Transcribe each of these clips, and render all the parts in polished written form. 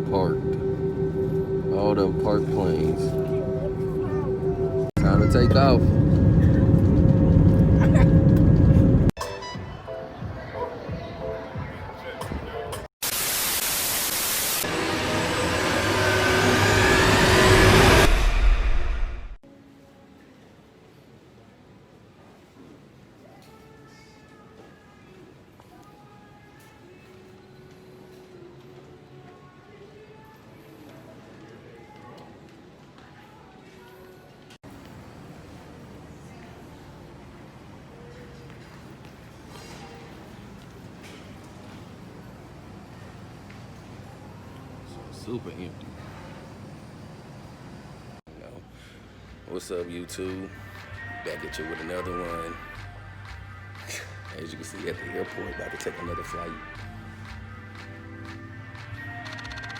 parked. All them parked planes. Time to take off. Super empty. What's up, YouTube? Back at you with another one. As you can see at the airport, about to take another flight.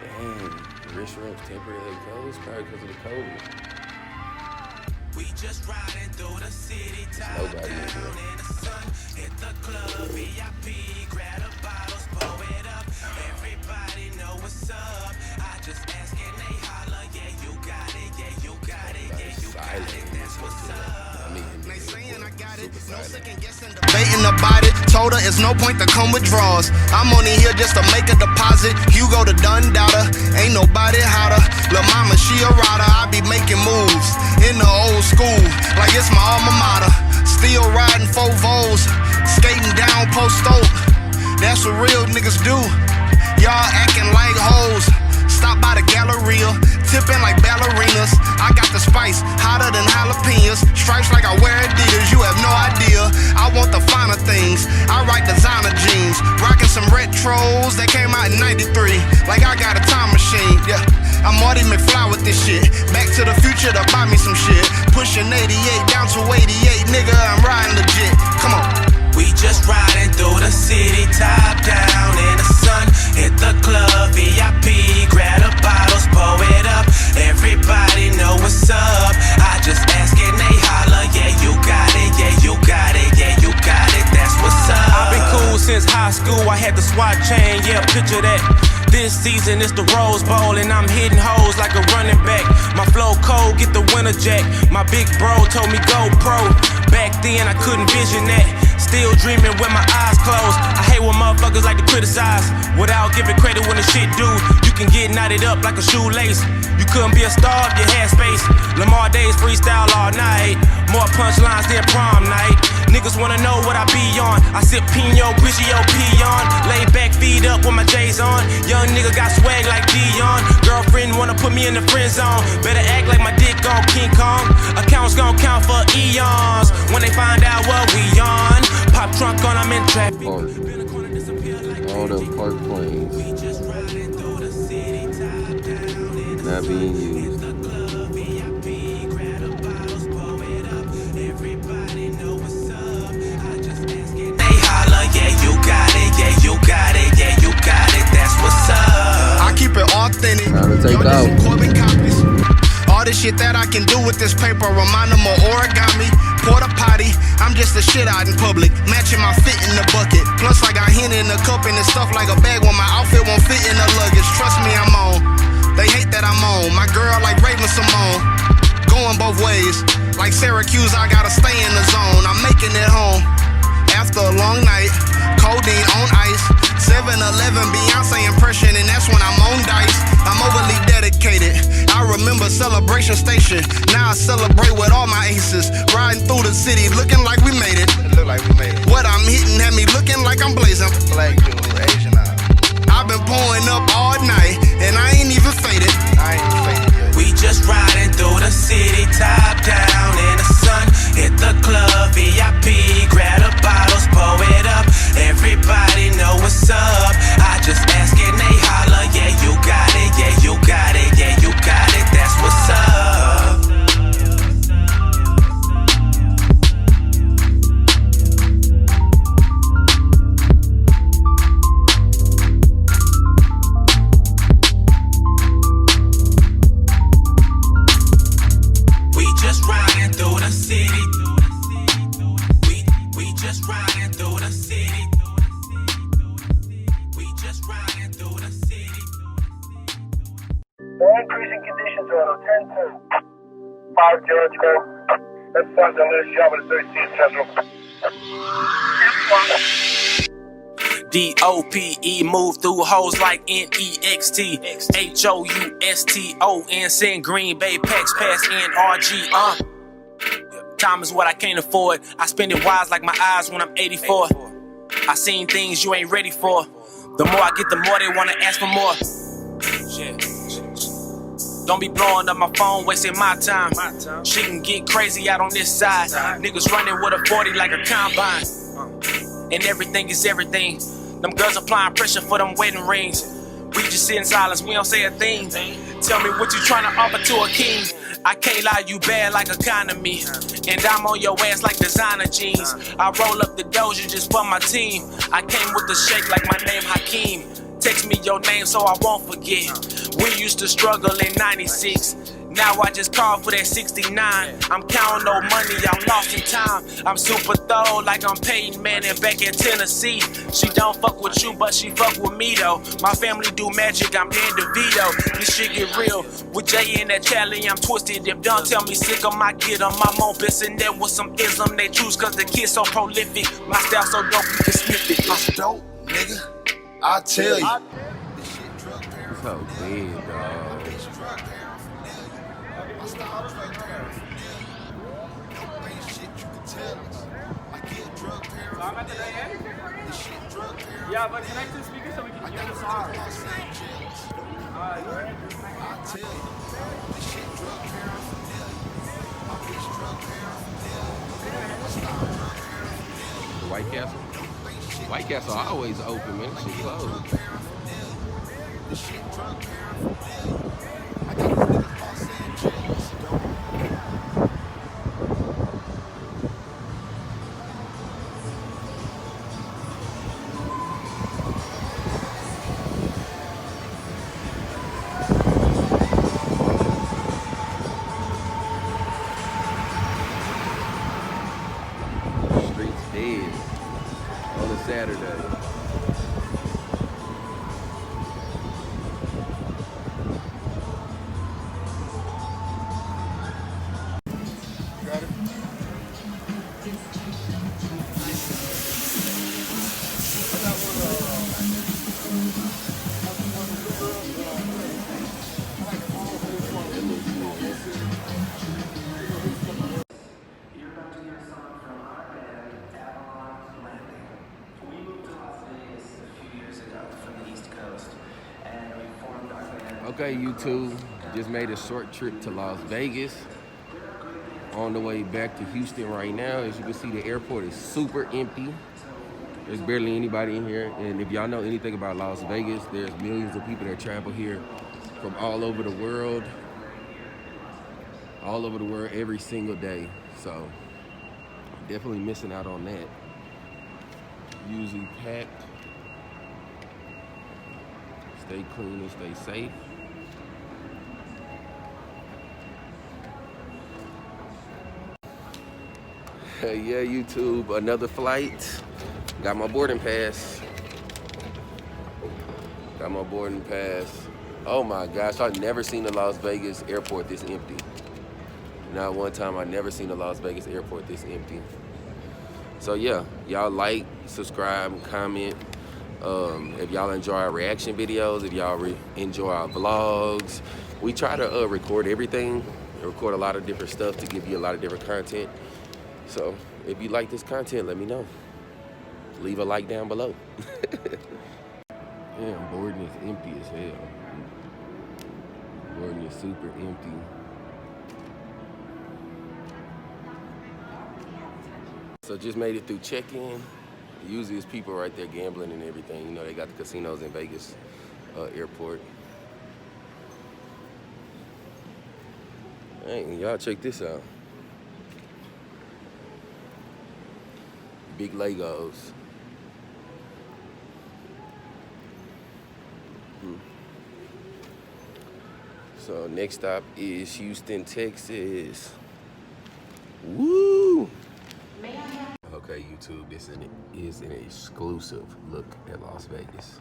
Dang, restaurants temporarily closed, probably because of the COVID. We just riding through the city, top Nobody down in here. in the sun. Hit the club, VIP, grab the bottles, pour it up. Everybody know what's up. I just ask and they holler, yeah, you got it, yeah, you got it, yeah, you got it. That's what's up. They saying I got it, no second guessing. Debating about it, told her it's no point to come with draws. I'm only here just to make a deposit. Hugo the done daughter, ain't nobody hotter. Lil' mama, she a rider. I be making moves in the old school, like it's my alma mater. Still riding 4 Vols, skating down Post Oak. That's what real niggas do. Y'all acting like hoes. Stop by the Galleria, tipping like ballerinas. I got the spice, hotter than jalapenos. Stripes like I wear Adidas, you have no idea. I want the finer things, I rock designer jeans. Rocking some retros that came out in 93. Like I got a time machine, yeah. I'm Marty McFly with this shit. Back to the future to buy me some shit. Pushing 88 down to 88, nigga, I'm riding legit. Come on. We just riding through the city, top down in the sun. Hit the club, VIP, grab the bottles, pour it up. Everybody know what's up. I just ask and they holler, yeah, you got it, yeah, you got it, yeah, you got it. That's what's up. I've been cool since high school. I had the SWAT chain, yeah, picture that. This season it's the Rose Bowl and I'm hitting hoes like a running back. My flow cold, get the winter jack. My big bro told me go pro. Back then I couldn't vision that. Still dreaming with my eyes closed. I hate when motherfuckers like to criticize without giving credit when the shit do. You can get knotted up like a shoelace. You couldn't be a star if you had space. Lamar Days freestyle all night. More punchlines than prom night. Niggas wanna know what I be on. I sip Pino, Grigio, Peon. Lay back, feet up with my J's on. Young nigga got swag like Dion. Girlfriend wanna put me in the friend zone. Better act like my dick on King Kong. Accounts gon' count for eons when they find out what we on. Pop trunk on, I'm in traffic. All them parked planes not being used. Yeah, you got it, yeah, you got it, yeah, you got it, that's what's up. I keep it authentic. Time to take Yo, this off. some Corbin copies. All the shit that I can do with this paper remind them of origami. Porta potty, I'm just a shit out in public. Matching my fit in the bucket. Plus I got Henny in the cup and it's stuff like a bag when my outfit won't fit in the luggage. Trust me, I'm on. They hate that I'm on. My girl like Raven Simone. Going both ways. Like Syracuse, I gotta stay in the zone. I'm making it home. After a long night, codeine on ice, 7-Eleven Beyonce impression, and that's when I'm on dice. I'm overly dedicated. I remember Celebration Station. Now I celebrate with all my aces. Riding through the city, looking like we made it. Look like we made it. What I'm hitting had me looking like I'm blazing. Black dude, Asian eye. I've been pouring up all night, and I ain't even faded. I ain't even faded yet. We just riding through the city, top down in the sun. Hit the club, VIP, grab the bottles, pour it up. Everybody know what's up. I just ask and they holler, yeah, you got it, yeah, you got it, yeah, you got it. That's what's up. The increasing conditions are on 10-2. 5 George, go. That's Sunday, let's job at the 13th Central. DOPE move through hoes like NEXT. HOUSTON send Green Bay packs past NRG. Time is what I can't afford. I spend it wise like my eyes when I'm 84. I seen things you ain't ready for. The more I get, the more they wanna ask for more. Don't be blowing up my phone, wasting my time. She can get crazy out on this side. Niggas running with a 40 like a combine. And everything is everything. Them girls applying pressure for them wedding rings. We just sit in silence, we don't say a thing. Tell me what you trying to offer to a king. I can't lie, you bad like economy. And I'm on your ass like designer jeans. I roll up the doja just for my team. I came with the shake like my name Hakeem. Text me your name so I won't forget. We used to struggle in 96. Now I just call for that 69. I'm counting no money, I'm lost in time. I'm super thorough like I'm Peyton Manning back in Tennessee. She don't fuck with you, but she fuck with me though. My family do magic, I'm Dan DeVito. This shit get real. With Jay in that Charlie, I'm twisted. If don't tell me sick 'em, I get 'em. I'm on pissing there with some ism. They choose cause the kid's so prolific. My style so dope, you can sniff it. It's dope, nigga. I tell you. So big, dog. Yeah, but connect to the speaker so we can hear the song. White Castle? White Castle always open, man. Shit closed. Streets dead on a Saturday. Okay, YouTube, just made a short trip to Las Vegas. On the way back to Houston right now. As you can see, the airport is super empty. There's barely anybody in here. And if y'all know anything about Las Vegas, there's millions of people that travel here from all over the world. All over the world every single day. So, definitely missing out on that. Usually packed. Stay clean and stay safe. Yeah, YouTube, another flight. Got my boarding pass. Got my boarding pass. Oh my gosh, I've never seen the Las Vegas airport this empty. Not one time I've never seen the Las Vegas airport this empty. So yeah, y'all like, subscribe, comment. If y'all enjoy our reaction videos, if y'all enjoy our vlogs. We try to record everything, record a lot of different stuff to give you a lot of different content. So if you like this content, let me know. Leave a like down below. Damn, boarding is empty as hell. Boarding is super empty. So just made it through check-in. Usually it's people right there gambling and everything. You know, they got the casinos in Vegas airport. Hey, y'all check this out. Big Legos. So next stop is Houston, Texas. Woo! Okay, YouTube, this is an exclusive look at Las Vegas.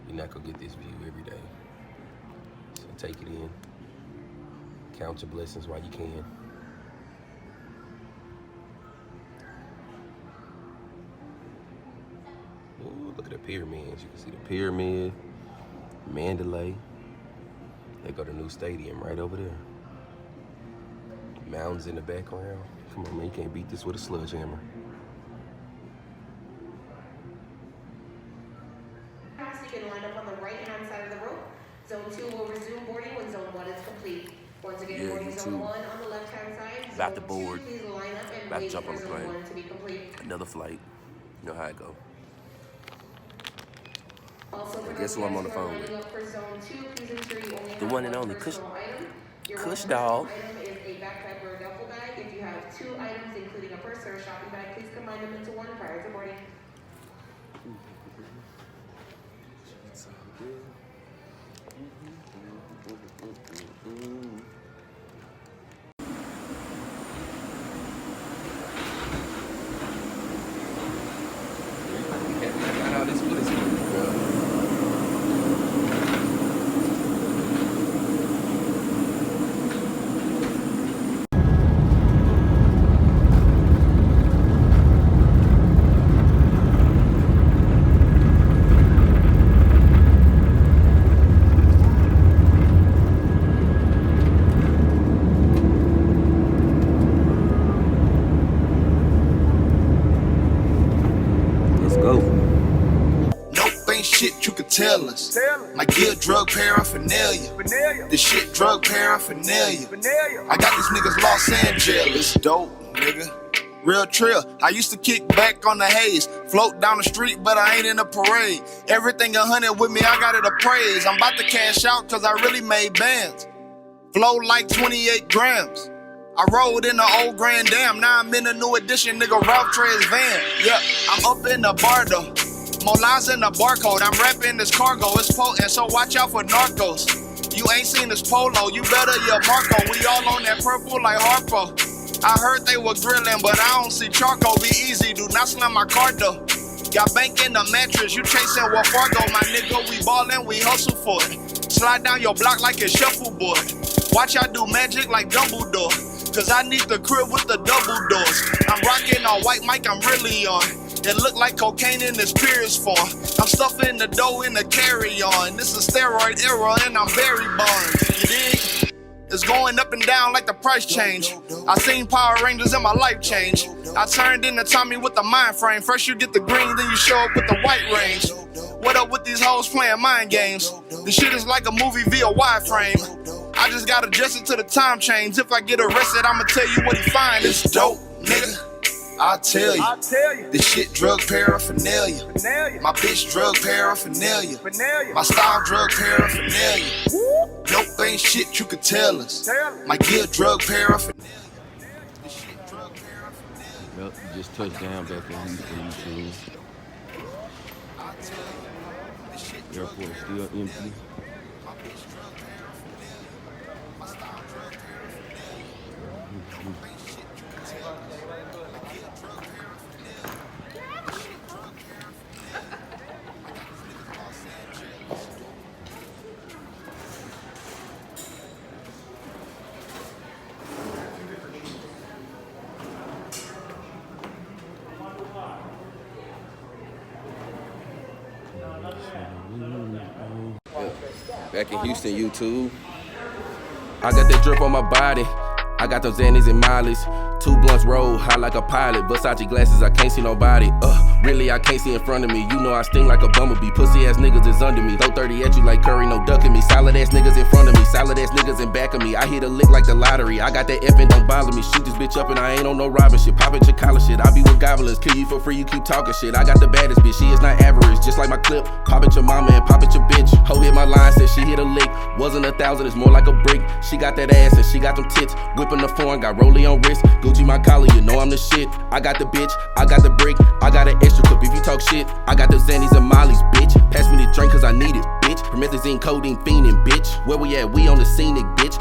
You're not gonna get this view every day. take it in. Count your blessings while you can. Ooh, look at the pyramids. You can see the pyramid, Mandalay. They got a new stadium right over there. Mountains in the background. Come on, man, you can't beat this with a sledgehammer. You can line up on the right-hand side of the rope. Zone 2 will resume boarding when Zone 1 is complete. Once again, boarding Zone 1 on the left-hand side. About to board. Please line up and About to wait jump for on the Zone plane. 1 to be complete. Another flight. You know how it go. Also, for Guess those who I'm on the guys who are phone with? lining up for Zone 2, please ensure you only The have one and only personal item. Your Kush one dog. personal item is a backpack or a duffel bag. If you have 2 items, including a purse or a shopping bag, please combine them into one prior to boarding. Let's go. Nope, ain't shit you could tell us. My gear, drug paraphernalia. This shit, drug paraphernalia. I got these niggas Los Angeles. Dope, nigga. Real trill. I used to kick back on the haze. Float down the street, but I ain't in a parade. Everything 100 with me, I got it appraised. I'm about to cash out cause I really made bands. Flow like 28 grams. I rode in the old Grand Dam, now I'm in a new edition, nigga, Ralph Trey's van. Yeah, I'm up in the bar though. More lines in the barcode, I'm rapping this cargo, it's potent, so watch out for narcos. You ain't seen this polo, you better your Marco. We all on that purple like Harpo. I heard they were grilling, but I don't see charcoal. Be easy, do not slam my car though. Got bank in the mattress, you chasing Wells Fargo. My nigga, we ballin', we hustle for it. Slide down your block like it's shuffleboard. Watch I do magic like Dumbledore. Cause I need the crib with the double doors. I'm rocking on white mic, I'm really on. It look like cocaine in its purest form. I'm stuffing the dough in the carry-on. This is steroid era and I'm Barry Bonds. You dig? It's going up and down like the price change. I seen Power Rangers and my life change. I turned into Tommy with the mind frame. First you get the green, then you show up with the white range. What up with these hoes playing mind games? This shit is like a movie via wireframe. I just got adjusted to the time change. If I get arrested, I'ma tell you what he find. It's dope, nigga. I'll tell you. This shit drug paraphernalia. My bitch drug paraphernalia. My style drug paraphernalia. Nope, ain't shit you could tell us. My gear drug paraphernalia. This shit drug paraphernalia. Yep, you just touched down back in Houston, Airport is still empty. Back in Houston, YouTube. I got that drip on my body. I got those Xannies and Miley's. 2 blunts roll, high like a pilot. Versace glasses, I can't see nobody. Really, I can't see in front of me. You know I sting like a bumblebee. Pussy ass niggas is under me. Throw 30 at you like Curry, no ducking me. Solid ass niggas in front of me. Solid ass niggas in back of me. I hit a lick like the lottery. I got that F and don't bother me. Shoot this bitch up and I ain't on no robbing shit. Poppin' Chicala shit. I be with gobblers. Kill you for free, you keep talking shit. I got the baddest bitch. She is not average. Just like my clip. Pop at your mama and pop at your bitch. Ho hit my line, said she hit a lick. Wasn't 1,000, it's more like a brick. She got that ass and she got them tits. Whipping the foreign, got Rollie on wrist. Gucci my collar, you know I'm the shit. I got the bitch, I got the brick. I got an extra clip if you talk shit. I got the Xannies and Molly's, bitch. Pass me the drink cause I need it, bitch. Promethazine, codeine, fiending, bitch. Where we at? We on the scenic, bitch.